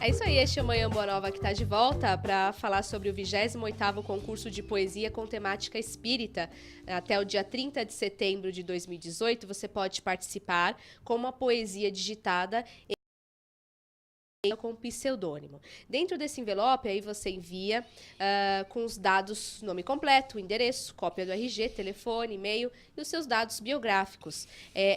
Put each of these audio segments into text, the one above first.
É isso aí, este é o Manhã Boa Nova que está de volta para falar sobre o 28º concurso de poesia com temática espírita. Até o dia 30 de setembro de 2018, você pode participar com uma poesia digitada com pseudônimo. Dentro desse envelope, aí você envia com os dados, nome completo, endereço, cópia do RG, telefone, e-mail e os seus dados biográficos.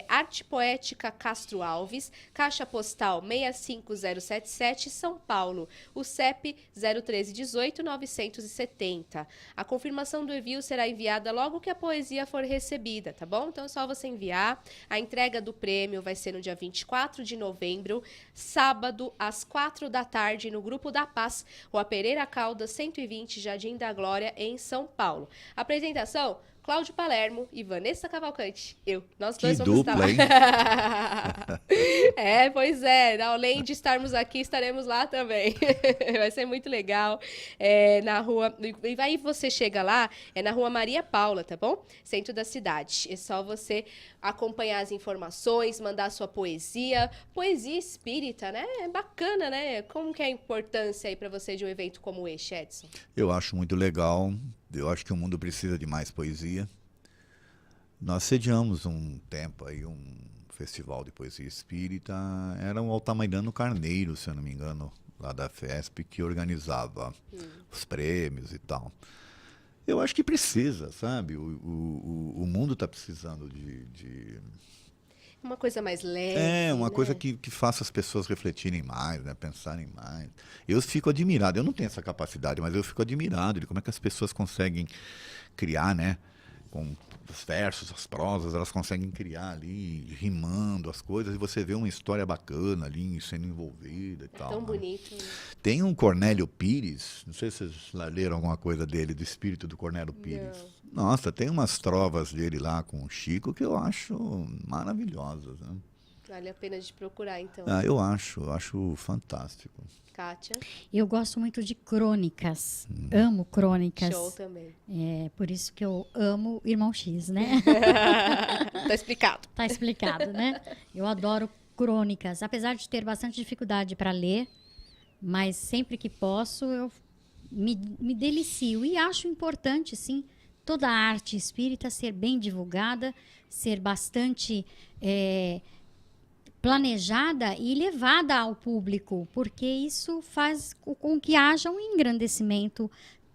Arte Poética Castro Alves, Caixa Postal 65077, São Paulo, o CEP 01318-970. A confirmação do envio será enviada logo que a poesia for recebida, tá bom? Então é só você enviar. A entrega do prêmio vai ser no dia 24 de novembro, sábado, às 4 da tarde, no Grupo da Paz, Rua Pereira Caldas, 120, Jardim da Glória, em São Paulo. Apresentação: Cláudio Palermo e Vanessa Cavalcante. Nós dois vamos dupla, estar lá. hein? Pois é. Além de estarmos aqui, estaremos lá também. Vai ser muito legal. Na rua... E aí você chega lá, na Rua Maria Paula, tá bom? Centro da cidade. É só você acompanhar as informações, mandar sua poesia. Poesia espírita, né? É bacana, né? Como que é a importância aí para você de um evento como este, Edson? Eu acho muito legal. Eu acho que o mundo precisa de mais poesia. Nós sediamos um tempo aí um festival de poesia espírita. Era o Altamirano Carneiro, se eu não me engano, lá da FESP, que organizava os prêmios e tal. Eu acho que precisa, sabe? O mundo está precisando de uma coisa mais leve. Uma né? coisa que faça as pessoas refletirem mais, né? Pensarem mais. Eu fico admirado, eu não tenho essa capacidade, mas eu fico admirado de como é que as pessoas conseguem criar, né? Com os versos, as prosas, elas conseguem criar ali, rimando as coisas, e você vê uma história bacana ali sendo envolvida e tal. Tão né? bonito. Tem um Cornélio Pires, não sei se vocês leram alguma coisa dele, do espírito do Cornélio Pires. Não. Nossa, tem umas trovas dele lá com o Chico que eu acho maravilhosas. Né? Vale a pena de procurar, então. Eu acho fantástico. Kátia? Eu gosto muito de crônicas, amo crônicas. Show também. Por isso que eu amo Irmão X, né? Tá explicado. Tá explicado, né? Eu adoro crônicas, apesar de ter bastante dificuldade para ler, mas sempre que posso eu me delicio e acho importante, sim, toda a arte espírita ser bem divulgada, ser bastante planejada e levada ao público, porque isso faz com que haja um engrandecimento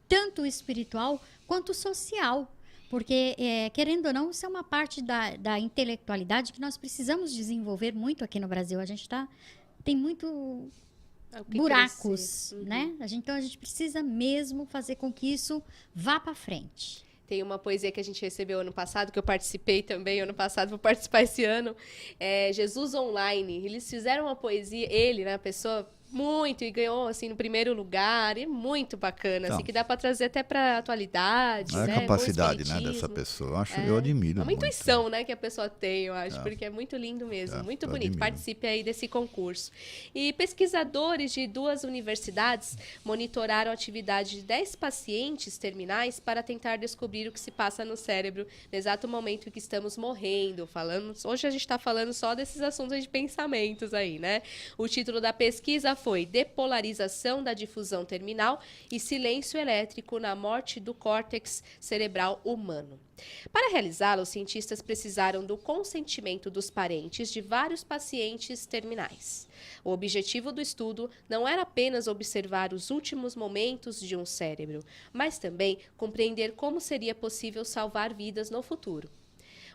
tanto espiritual quanto social. Porque, querendo ou não, isso é uma parte da intelectualidade que nós precisamos desenvolver muito aqui no Brasil. A gente tem muito buracos, né? Então, a gente precisa mesmo fazer com que isso vá para frente. Tem uma poesia que a gente recebeu ano passado, que eu participei também ano passado, vou participar esse ano. Jesus Online. Eles fizeram uma poesia, ele, né, a pessoa... Muito, e ganhou, assim, no primeiro lugar, e muito bacana, então, assim, que dá para trazer até para atualidade, né? A capacidade, né, dessa pessoa, eu admiro. É uma intuição, né, que a pessoa tem, eu acho, porque é muito lindo mesmo, muito bonito. Admiro. Participe aí desse concurso. E pesquisadores de 2 universidades monitoraram a atividade de 10 pacientes terminais para tentar descobrir o que se passa no cérebro no exato momento em que estamos morrendo. Hoje a gente está falando só desses assuntos de pensamentos aí, né? O título da pesquisa foi Depolarização da difusão terminal e silêncio elétrico na morte do córtex cerebral humano. Para realizá-la, os cientistas precisaram do consentimento dos parentes de vários pacientes terminais. O objetivo do estudo não era apenas observar os últimos momentos de um cérebro, mas também compreender como seria possível salvar vidas no futuro.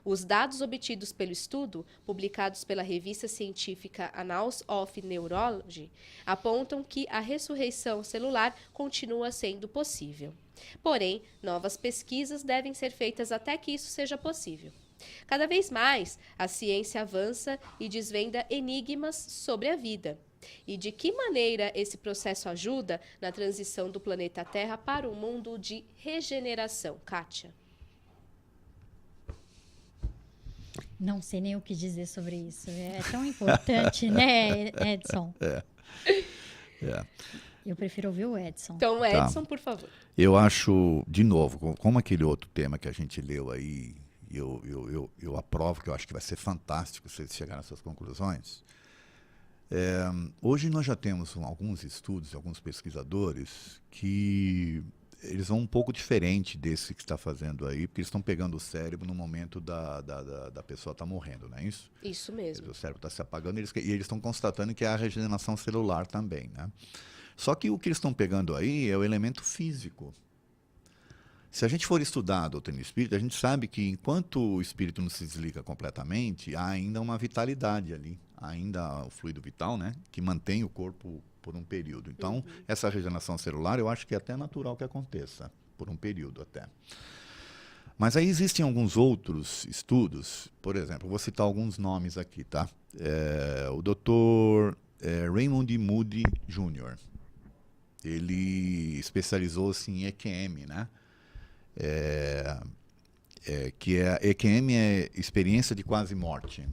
Os dados obtidos pelo estudo, publicados pela revista científica Annals of Neurology, apontam que a ressurreição celular continua sendo possível. Porém, novas pesquisas devem ser feitas até que isso seja possível. Cada vez mais, a ciência avança e desvenda enigmas sobre a vida. E de que maneira esse processo ajuda na transição do planeta Terra para um mundo de regeneração? Kátia? Não sei nem o que dizer sobre isso. É tão importante, né, Edson? Eu prefiro ouvir o Edson. Então, Edson, por favor. Eu acho, de novo, como aquele outro tema que a gente leu aí, eu aprovo, que eu acho que vai ser fantástico se vocês chegarem nessas conclusões. Hoje nós já temos alguns estudos, alguns pesquisadores que eles vão um pouco diferente desse que está fazendo aí, porque eles estão pegando o cérebro no momento da pessoa estar morrendo, não é isso? Isso mesmo. O cérebro está se apagando e eles estão constatando que há a regeneração celular também, né? Só que o que eles estão pegando aí é o elemento físico. Se a gente for estudar a doutrina espírita, a gente sabe que enquanto o espírito não se desliga completamente, há ainda uma vitalidade ali, ainda o fluido vital, né, que mantém o corpo por um período. Então, essa regeneração celular, eu acho que é até natural que aconteça, por um período até. Mas aí existem alguns outros estudos, por exemplo, vou citar alguns nomes aqui, tá? O Dr. Raymond Moody Jr., ele especializou-se em EQM, né? Que EQM é experiência de quase morte.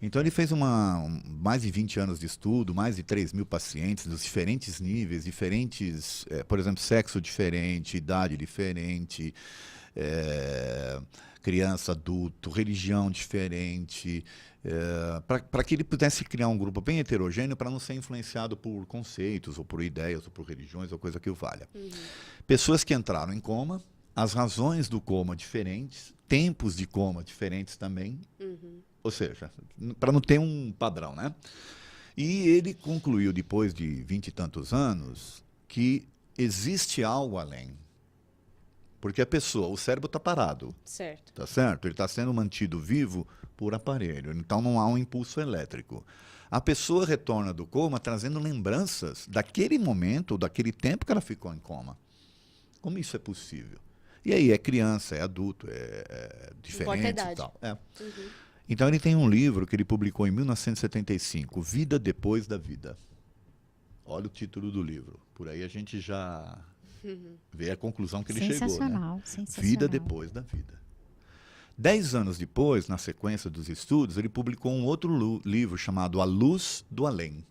Então ele fez mais de 20 anos de estudo, mais de 3.000 pacientes dos diferentes níveis, por exemplo, sexo diferente, idade diferente, criança, adulto, religião diferente, para que ele pudesse criar um grupo bem heterogêneo para não ser influenciado por conceitos, ou por ideias, ou por religiões, ou coisa que o valha. Pessoas que entraram em coma, as razões do coma diferentes, tempos de coma diferentes também, ou seja, para não ter um padrão, né? E ele concluiu, depois de 20 e tantos anos, que existe algo além. Porque o cérebro está parado. Certo. Tá certo? Ele está sendo mantido vivo por aparelho, então não há um impulso elétrico. A pessoa retorna do coma trazendo lembranças daquele momento, daquele tempo que ela ficou em coma. Como isso é possível? E aí, é criança, é adulto, é diferente e tal. Então ele tem um livro que ele publicou em 1975, Vida Depois da Vida. Olha o título do livro. Por aí a gente já vê a conclusão que ele chegou, né? Sensacional. Vida Depois da Vida. 10 anos depois, na sequência dos estudos, ele publicou um outro livro chamado A Luz do Além.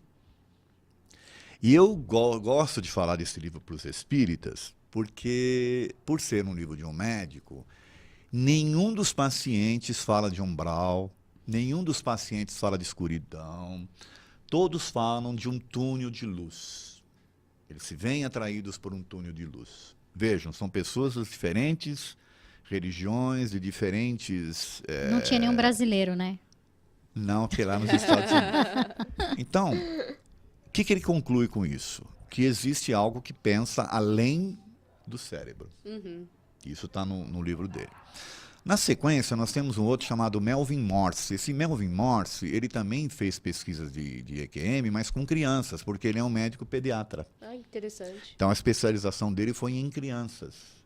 E eu gosto de falar desse livro para os espíritas, porque, por ser um livro de um médico, nenhum dos pacientes fala de umbral, nenhum dos pacientes fala de escuridão, todos falam de um túnel de luz. Eles se veem atraídos por um túnel de luz. Vejam, são pessoas de diferentes religiões, de diferentes... Não tinha nenhum brasileiro, né? Não, que lá nos Estados Unidos. Então, o que ele conclui com isso? Que existe algo que pensa além do cérebro. Isso está no livro dele. Na sequência, nós temos um outro chamado Melvin Morse. Esse Melvin Morse, ele também fez pesquisas de EQM, mas com crianças, porque ele é um médico pediatra. Ah, interessante. Então, a especialização dele foi em crianças.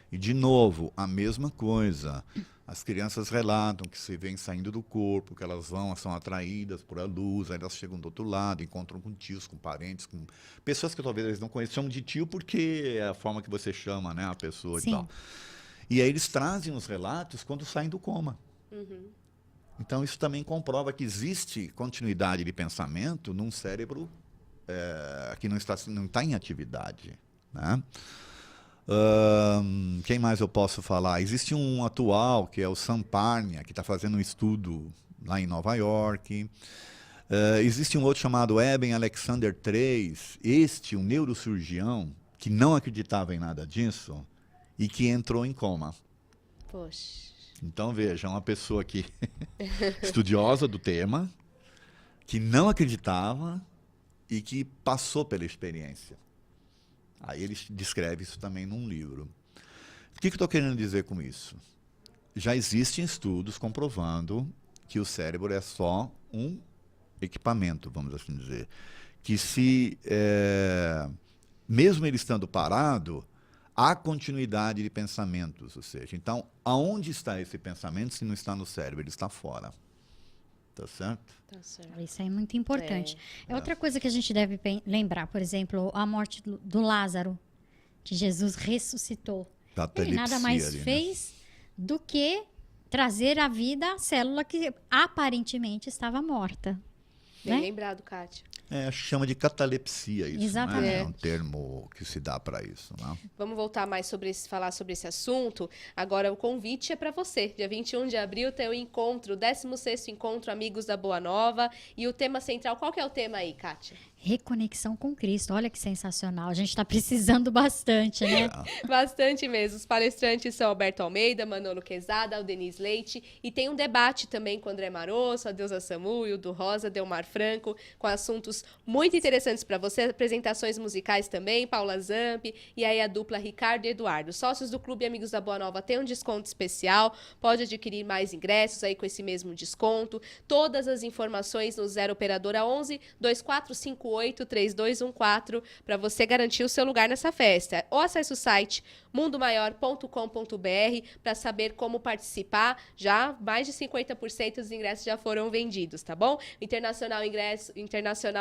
E, de novo, a mesma coisa. As crianças relatam que se vêm saindo do corpo, que elas são atraídas por a luz, aí elas chegam do outro lado, encontram com tios, com parentes, com pessoas que talvez eles não conheçam, chamam de tio porque é a forma que você chama, né, a pessoa. Sim. E tal. E aí eles trazem os relatos quando saem do coma. Então isso também comprova que existe continuidade de pensamento num cérebro que não está em atividade, né? Quem mais eu posso falar? Existe um atual, que é o Sam Parnia, que está fazendo um estudo lá em Nova York. Existe um outro chamado Eben Alexander III, um neurocirurgião, que não acreditava em nada disso e que entrou em coma. Poxa. Então, veja, uma pessoa que estudiosa do tema, que não acreditava e que passou pela experiência. Aí ele descreve isso também num livro. O que eu estou querendo dizer com isso? Já existem estudos comprovando que o cérebro é só um equipamento, vamos assim dizer. Que mesmo ele estando parado, há continuidade de pensamentos. Ou seja, então, aonde está esse pensamento se não está no cérebro? Ele está fora. Tá certo? Tá certo. Isso é muito importante. Outra coisa que a gente deve lembrar, por exemplo, a morte do Lázaro, que Jesus ressuscitou. Ele nada mais ali, fez, né, do que trazer à vida a célula que aparentemente estava morta. Bem né? lembrado, Kátia. Chama de catalepsia isso, Exatamente. né? É um termo que se dá para isso, né? Vamos voltar mais falar sobre esse assunto. Agora o convite é para você. Dia 21 de abril tem o encontro, o 16º Encontro Amigos da Boa Nova. E o tema central, qual que é o tema aí, Kátia? Reconexão com Cristo. Olha que sensacional. A gente está precisando bastante, né? Bastante mesmo. Os palestrantes são Alberto Almeida, Manolo Quezada, Aldenise Leite. E tem um debate também com André Marosso, a Deusa Samu, Hildo Rosa, Delmar Franco, com assuntos muito interessantes para você. Apresentações musicais também, Paula Zampi e aí a dupla Ricardo e Eduardo. Sócios do Clube Amigos da Boa Nova têm um desconto especial. Pode adquirir mais ingressos aí com esse mesmo desconto. Todas as informações no 0 Operadora 11 2458 3214 para você garantir o seu lugar nessa festa. Ou acesse o site mundomaior.com.br para saber como participar. Já mais de 50% dos ingressos já foram vendidos, tá bom? Internacional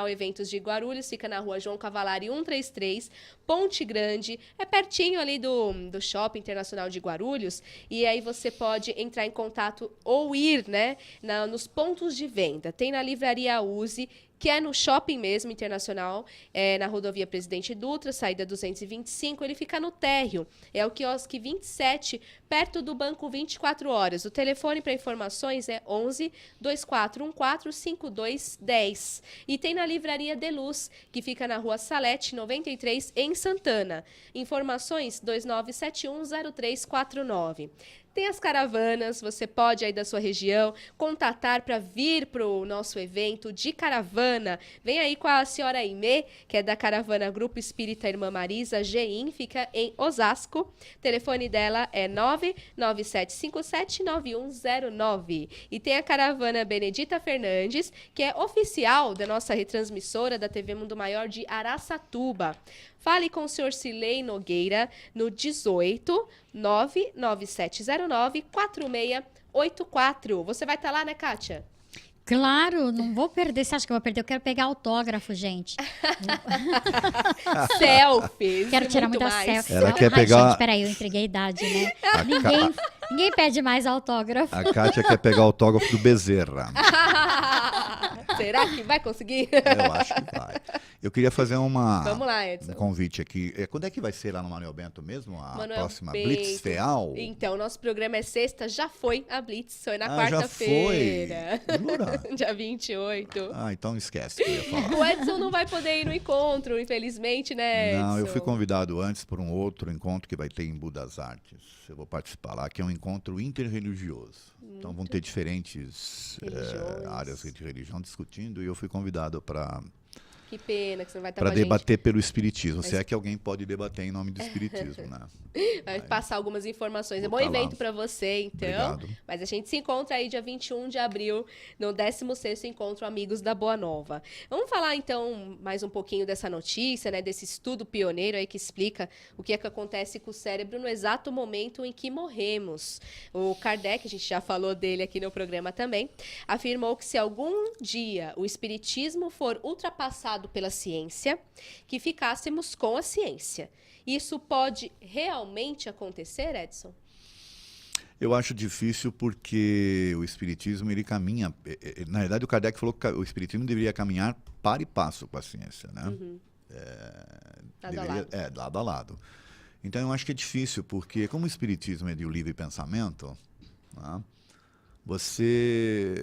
Eventos de Guarulhos fica na rua João Cavalari 133, Ponte Grande. É pertinho ali do Shopping Internacional de Guarulhos. E aí você pode entrar em contato ou ir, né, nos pontos de venda. Tem na Livraria Uzi, que é no shopping mesmo, internacional, na rodovia Presidente Dutra, saída 225, ele fica no térreo. É o quiosque 27, perto do Banco 24 Horas. O telefone para informações é 11 2414 5210. E tem na Livraria Deluz, que fica na rua Salete 93, em Santana. Informações 29710349. Tem as caravanas, você pode aí da sua região contatar para vir para o nosso evento de caravana. Vem aí com a senhora Aimee, que é da caravana Grupo Espírita Irmã Marisa, GEIM, fica em Osasco. O telefone dela é 997579109. E tem a caravana Benedita Fernandes, que é oficial da nossa retransmissora da TV Mundo Maior de Araçatuba. Fale com o senhor Cilei Nogueira no 18 99709 4684. Você vai estar lá, né, Kátia? Claro, não vou perder. Você acha que eu vou perder? Eu quero pegar autógrafo, gente. Selfies. Quero tirar muito muita mais. selfie. Ela quer pegar... Gente, peraí, eu entreguei a idade, né? Ninguém pede mais autógrafo. A Kátia quer pegar o autógrafo do Bezerra. Será que vai conseguir? Eu acho que vai. Eu queria fazer Vamos lá, Edson. um convite aqui. Quando é que vai ser lá no Manuel Bento mesmo? A Manuel próxima Bento. Blitz Feal? Então, nosso programa é sexta, já foi a Blitz, foi na Já quarta-feira. foi? Jura? Dia 28. Então esquece que eu ia falar. O Edson não vai poder ir no encontro, infelizmente, né, Edson? Não, eu fui convidado antes por um outro encontro que vai ter em das Artes. Eu vou participar lá, que é um encontro interreligioso. Então vão ter diferentes áreas de religião discutindo e eu fui convidado para... Que pena que você não vai estar para com a gente. debater pelo espiritismo. Se é que alguém pode debater em nome do espiritismo, né? Vai passar algumas informações. É bom Vou tá evento lá. para você, então. Obrigado. Mas a gente se encontra aí dia 21 de abril, no 16º Encontro Amigos da Boa Nova. Vamos falar, então, mais um pouquinho dessa notícia, né? Desse estudo pioneiro aí que explica o que é que acontece com o cérebro no exato momento em que morremos. O Kardec, a gente já falou dele aqui no programa também, afirmou que se algum dia o espiritismo for ultrapassado pela ciência, que ficássemos com a ciência. Isso pode realmente acontecer, Edson? Eu acho difícil porque o espiritismo, ele caminha... Na verdade, o Kardec falou que o espiritismo deveria caminhar par e passo com a ciência, né? Uhum. Lado a lado. Lado a lado. Então, eu acho que é difícil, porque como o espiritismo é de livre pensamento, né? Você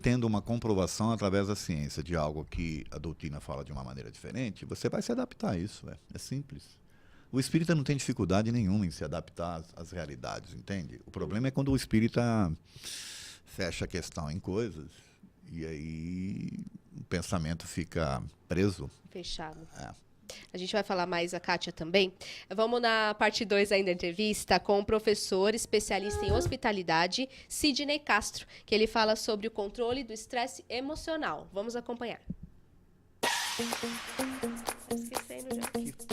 tendo uma comprovação através da ciência de algo que a doutrina fala de uma maneira diferente, você vai se adaptar a isso. É simples. O espírita não tem dificuldade nenhuma em se adaptar às realidades, entende? O problema é quando o espírita fecha a questão em coisas e aí o pensamento fica preso. Fechado. A gente vai falar mais, a Kátia também. Vamos na parte 2 ainda da entrevista com o professor especialista em hospitalidade, Sidney Castro, que ele fala sobre o controle do estresse emocional. Vamos acompanhar.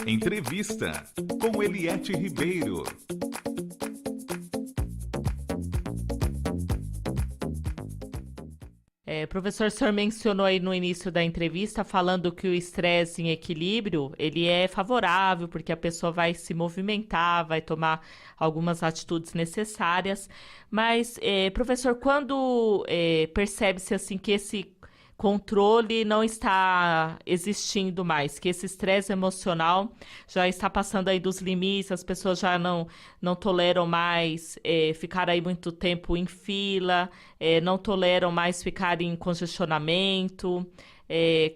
Entrevista com Eliette Ribeiro. Professor, o senhor mencionou aí no início da entrevista, falando que o estresse em equilíbrio, ele é favorável, porque a pessoa vai se movimentar, vai tomar algumas atitudes necessárias. Mas, professor, quando percebe-se assim que esse controle não está existindo mais, que esse estresse emocional já está passando aí dos limites, as pessoas já não toleram mais ficar aí muito tempo em fila, não toleram mais ficar em congestionamento.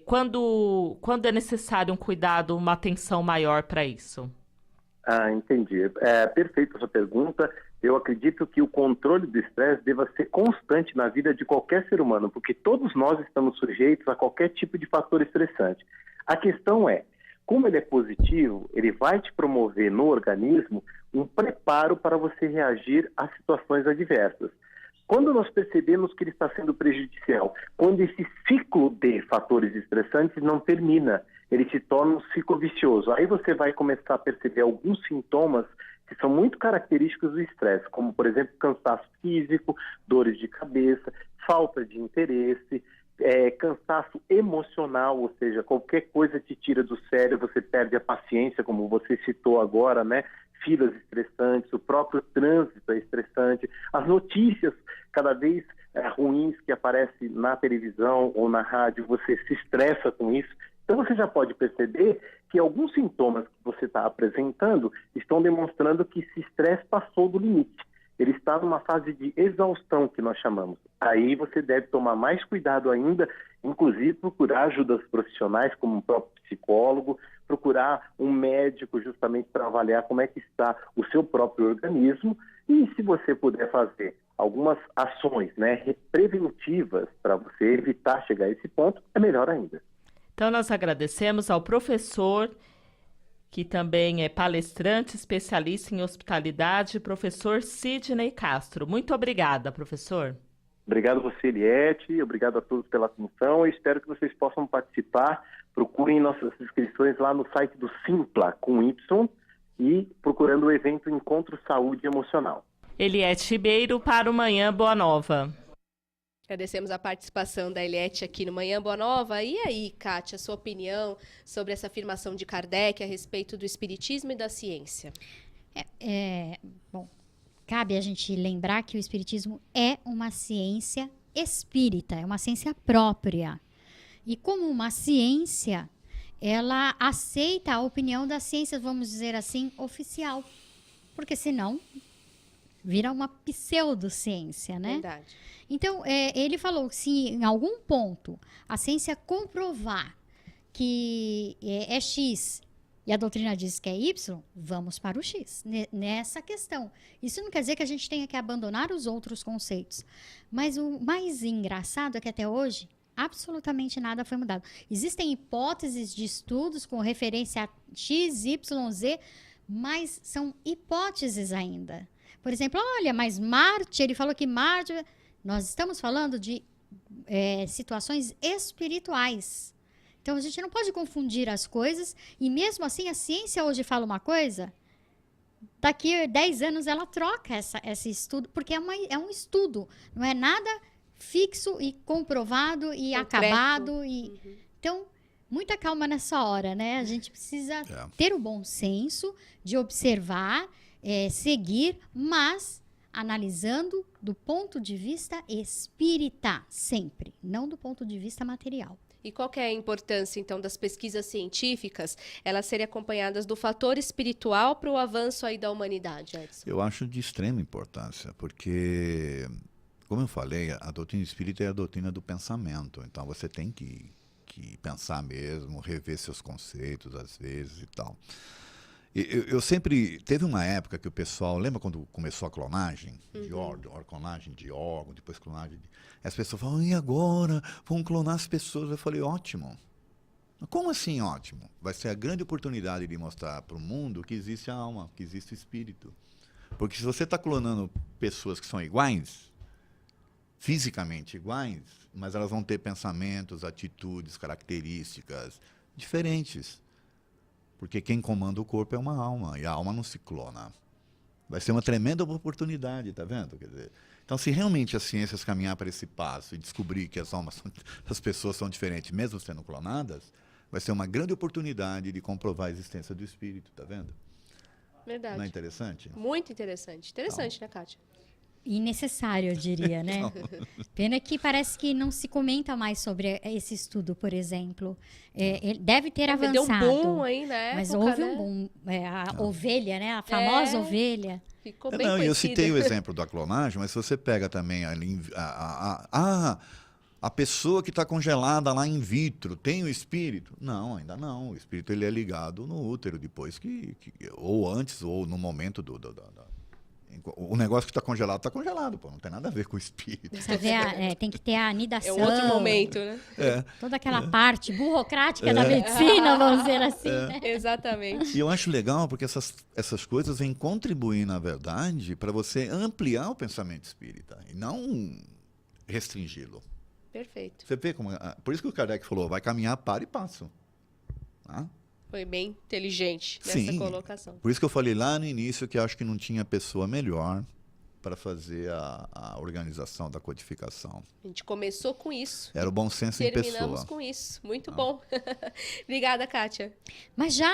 Quando é necessário um cuidado, uma atenção maior para isso? Entendi. Perfeita a sua pergunta. Eu acredito que o controle do estresse deva ser constante na vida de qualquer ser humano, porque todos nós estamos sujeitos a qualquer tipo de fator estressante. A questão é, como ele é positivo, ele vai te promover no organismo um preparo para você reagir a situações adversas. Quando nós percebemos que ele está sendo prejudicial, quando esse ciclo de fatores estressantes não termina, ele se torna um ciclo vicioso. Aí você vai começar a perceber alguns sintomas que são muito característicos do estresse, como, por exemplo, cansaço físico, dores de cabeça, falta de interesse, cansaço emocional, ou seja, qualquer coisa te tira do sério, você perde a paciência, como você citou agora, né? Filas estressantes, o próprio trânsito é estressante, as notícias cada vez ruins que aparecem na televisão ou na rádio, você se estressa com isso. Então você já pode perceber que alguns sintomas que você está apresentando estão demonstrando que esse estresse passou do limite. Ele está numa fase de exaustão, que nós chamamos. Aí você deve tomar mais cuidado ainda, inclusive procurar ajudas profissionais, como um próprio psicólogo, procurar um médico justamente para avaliar como é que está o seu próprio organismo e se você puder fazer algumas ações, né, preventivas para você evitar chegar a esse ponto, é melhor ainda. Então, nós agradecemos ao professor, que também é palestrante, especialista em hospitalidade, professor Sidney Castro. Muito obrigada, professor. Obrigado a você, Eliette. Obrigado a todos pela atenção. Eu espero que vocês possam participar. Procurem nossas inscrições lá no site do Simpla, com Y, e procurando o evento Encontro Saúde Emocional. Eliette Ribeiro para o Manhã Boa Nova. Agradecemos a participação da Eliette aqui no Manhã Boa Nova. E aí, Kátia, sua opinião sobre essa afirmação de Kardec a respeito do espiritismo e da ciência? Bom, cabe a gente lembrar que o espiritismo é uma ciência espírita, é uma ciência própria. E como uma ciência, ela aceita a opinião das ciências, vamos dizer assim, oficial. Porque senão vira uma pseudociência, né? Verdade. Então, ele falou que se em algum ponto a ciência comprovar que é X e a doutrina diz que é Y, vamos para o X, nessa questão. Isso não quer dizer que a gente tenha que abandonar os outros conceitos. Mas o mais engraçado é que até hoje, absolutamente nada foi mudado. Existem hipóteses de estudos com referência a X, Y, Z, mas são hipóteses ainda. Por exemplo, olha, mas Marte, ele falou que Marte... Nós estamos falando de situações espirituais. Então, a gente não pode confundir as coisas. E mesmo assim, a ciência hoje fala uma coisa, daqui a 10 anos ela troca esse estudo, porque é um estudo. Não é nada fixo e comprovado e acabado. Então, muita calma nessa hora, né? A gente precisa ter o bom senso de observar, seguir, mas... analisando do ponto de vista espírita, sempre, não do ponto de vista material. E qual que é a importância, então, das pesquisas científicas, elas serem acompanhadas do fator espiritual para o avanço aí da humanidade, Edson? Eu acho de extrema importância, porque, como eu falei, a doutrina espírita é a doutrina do pensamento, então você tem que pensar mesmo, rever seus conceitos às vezes e tal. Eu sempre... Teve uma época que o pessoal... Lembra quando começou a clonagem? De órgão, clonagem de órgão, depois clonagem... As pessoas falam, e agora? Vão clonar as pessoas? Eu falei, ótimo. Como assim ótimo? Vai ser a grande oportunidade de mostrar para o mundo que existe a alma, que existe o espírito. Porque se você está clonando pessoas que são iguais, fisicamente iguais, mas elas vão ter pensamentos, atitudes, características diferentes. Porque quem comanda o corpo é uma alma, e a alma não se clona. Vai ser uma tremenda oportunidade, tá vendo? Quer dizer, então, se realmente as ciências caminhar para esse passo e descobrir que as pessoas são diferentes, mesmo sendo clonadas, vai ser uma grande oportunidade de comprovar a existência do espírito, tá vendo? Verdade. Não é interessante? Muito interessante. Interessante, né, Kátia? innecessário, eu diria, né? Pena que parece que não se comenta mais sobre esse estudo, por exemplo. Ele deve ter avançado. Deu um boom aí, né? Mas houve um boom. A ovelha, né? A famosa ovelha. Ficou bem conhecida. Eu citei o exemplo da clonagem, mas se você pega também ali a pessoa que está congelada lá in vitro tem o espírito? Não, ainda não. O espírito ele é ligado no útero depois ou antes ou no momento o negócio que está congelado, pô, não tem nada a ver com o espírito. Você vê, tem que ter a anidação. É outro momento, né? Toda aquela parte burocrática da medicina, vamos dizer assim. Né? Exatamente. E eu acho legal porque essas coisas vêm contribuir, na verdade, para você ampliar o pensamento espírita e não restringi-lo. Perfeito. Você vê como. Por isso que o Kardec falou: vai caminhar, para e passo. Tá? Foi bem inteligente nessa colocação. Por isso que eu falei lá no início que acho que não tinha pessoa melhor para fazer a organização da codificação. A gente começou com isso. Era o bom senso em pessoa. Terminamos com isso. Muito bom. Obrigada, Kátia. Mas já!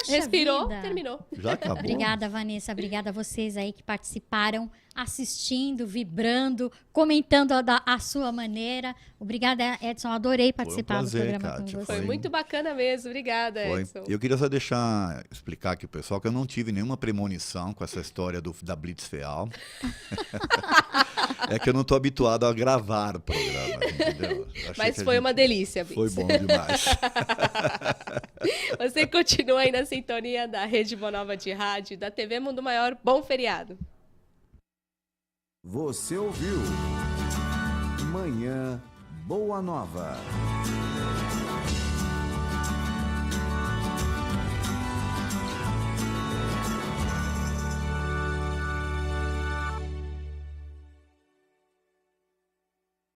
Respirou, vida. terminou. Já acabou. Obrigada, Vanessa. Obrigada a vocês aí que participaram, assistindo, vibrando, comentando a sua maneira. Obrigada, Edson. Adorei participar do programa Kátia, com você. Foi muito bacana mesmo. Obrigada, Edson. Eu queria só explicar aqui, pessoal, que eu não tive nenhuma premonição com essa história da Blitz Feal. É que eu não estou habituado a gravar o programa, entendeu? Mas foi uma delícia, Blitz. Foi bom demais. Você continua aí na sintonia da Rede Boa Nova de Rádio, da TV Mundo Maior. Bom feriado. Você ouviu Manhã Boa Nova.